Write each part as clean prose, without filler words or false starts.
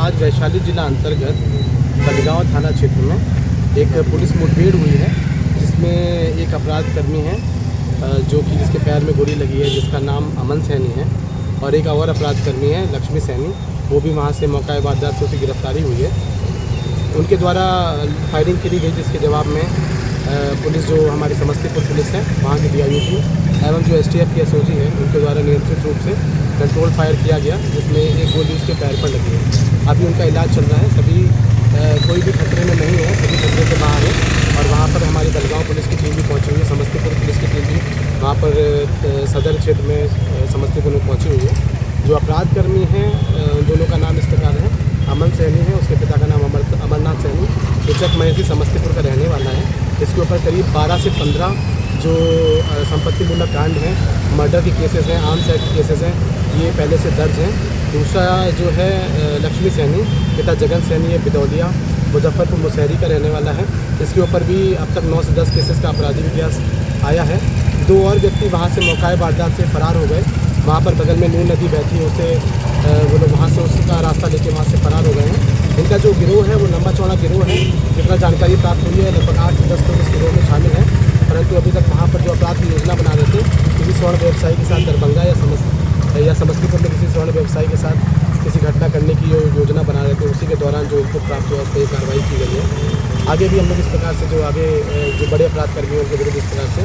आज वैशाली जिला अंतर्गत बलगांव थाना क्षेत्र में एक पुलिस मुठभेड़ हुई है, जिसमें एक अपराध कर्मी है जो कि जिसके पैर में गोली लगी है, जिसका नाम अमन सैनी है, और एक और अपराध कर्मी है लक्ष्मी सैनी, वो भी वहाँ से मौका वारदात से उसकी गिरफ्तारी हुई है। उनके द्वारा फायरिंग करी गई, जिसके जवाब में पुलिस जो हमारी समस्तीपुर पुलिस है वहाँ की DIU एवं जो STF की SOG है उनके द्वारा नियंत्रित रूप से कंट्रोल फायर किया गया, जिसमें एक गोली उसके पैर पर लगी है। अभी उनका इलाज चल रहा है। सभी कोई भी खतरे में नहीं है, सभी खतरे से बाहर है। और वहाँ पर हमारी बलगांव पुलिस की टीम भी पहुँची हुई है, समस्तीपुर पुलिस की टीम भी वहाँ पर सदर क्षेत्र में समस्तीपुर में पहुँची हुई है। जो अपराध कर्मी हैं दोनों का नाम इस प्रकार है, अमन सैनी है, उसके पिता का नाम अमरनाथ सैनी, उचक महेशी समस्तीपुर का रहने वाला है। इसके ऊपर करीब 12 से 15 जो संपत्ति मूलक कांड हैं, मर्डर के केसेस हैं, आर्म्स एक्ट के केसेस हैं, ये पहले से दर्ज हैं। दूसरा जो है लक्ष्मी सैनी, पिता जगन सैनी है, बिदौलिया मुजफ्फरपुर मुसहरी का रहने वाला है। इसके ऊपर भी अब तक 9 से 10 केसेस का आपराधिक इतिहास आया है। 2 और व्यक्ति वहाँ से मौका वारदात से फरार हो गए। वहाँ पर बगल में नून नदी बहती है, उसे वो लोग वहाँ से उसका रास्ता लेके वहाँ से फरार हो गए हैं। इनका जो गिरोह है वो लंबा चौड़ा गिरोह है। जितना जानकारी प्राप्त हुई है लगभग 8 से 10 लोग इस गिरोह में शामिल हैं, परंतु अभी तक वहाँ पर जो अपराध की योजना बना रहे थे, किसी स्वर्ण व्यवसायी के साथ दरभंगा या समस्तीपुर में किसी स्वर्ण व्यवसायी के साथ किसी घटना करने की जो योजना बना रहे थे, उसी के दौरान जो इनपुट प्राप्त हुआ उस पर कार्रवाई की गई है। आगे भी हम लोग इस प्रकार से जो आगे जो बड़े अपराध कर्मियों के विरुद्ध इस प्रकार से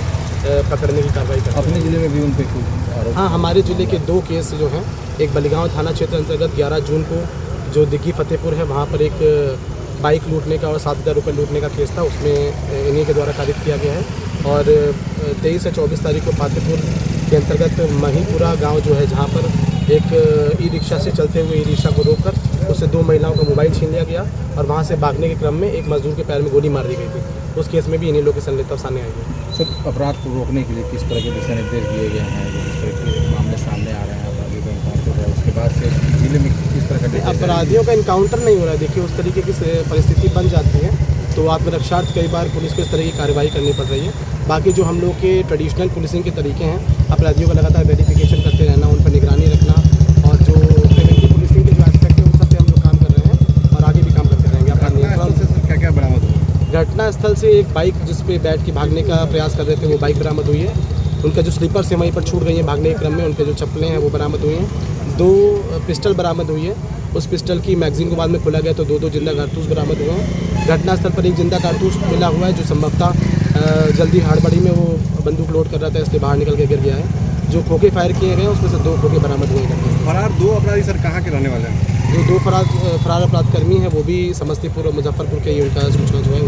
पकड़ने की कार्रवाई करते हैं। अपने ज़िले में भी उन पर हाँ, हमारे ज़िले के 2 केस जो हैं, एक बलगांव थाना क्षेत्र अंतर्गत 11 जून को जो दिग्गी फतेहपुर है वहाँ पर एक बाइक लूटने का और 7,000 रुपये लूटने का केस था, उसमें इन्हीं के द्वारा कारित किया गया है। और 23 से 24 तारीख को फतेहपुर के अंतर्गत महीपुरा गांव जो है, जहां पर एक ई-रिक्शा से चलते हुए ई-रिक्शा को रोककर उससे 2 महिलाओं का मोबाइल छीन लिया गया और वहां से भागने के क्रम में एक मजदूर के पैर में गोली मार दी गई थी। उस केस में भी इन्हीं लोगों की संलिप्तता सामने आई है। सर, अपराध को रोकने के लिए किस तरह के दिशा निर्देश दिए गए हैं, किस तरह के मामले सामने आ रहे हैं, अपराधियों का इनकाउंटर है, उसके बाद से जिले में किस तरह का अपराधियों का इनकाउंटर नहीं हो रहा है। देखिए, उस तरीके की परिस्थिति बन जाती है तो आत्मरक्षार्थ कई बार पुलिस को इस तरह की कार्रवाई करनी पड़ रही है। बाकी जो हम लोग के ट्रेडिशनल पुलिसिंग के तरीके हैं, अपराधियों का लगातार वेरिफिकेशन करते रहना, उन पर निगरानी रखना, और जो प्रिवेंटिव पुलिसिंग के जो एस्पेक्ट है उन सब पे हम लोग काम कर रहे हैं और आगे भी काम करते रहेंगे। अपराध नियंत्रण क्या क्या बरामद हुआ? घटनास्थल से एक बाइक जिस पे बैठ के भागने का प्रयास कर रहे थे वो बाइक बरामद हुई है। उनका जो स्लीपर्स है वहीं पर छूट गई हैं भागने के क्रम में, उनके जो चप्पलें हैं वो बरामद हुई हैं। 2 पिस्टल बरामद हुई है। उस पिस्टल की मैगजीन को बाद में खोला गया तो 2 जिंदा कारतूस बरामद हुए हैं। घटनास्थल पर एक जिंदा कारतूस मिला हुआ है, जो संभवतः जल्दी हड़बड़ी में वो बंदूक लोड कर रहा था, इसलिए बाहर निकल के गिर गया है। जो खोखे फायर किए गए उसमें से 2 खोखे बरामद हुए हैं। फरार 2 अपराधी सर कहाँ के रहने वाले हैं? जो 2 फरार अपराध कर्मी हैं वो भी समस्तीपुर और मुजफ्फरपुर के ही, उनका सूचना जो है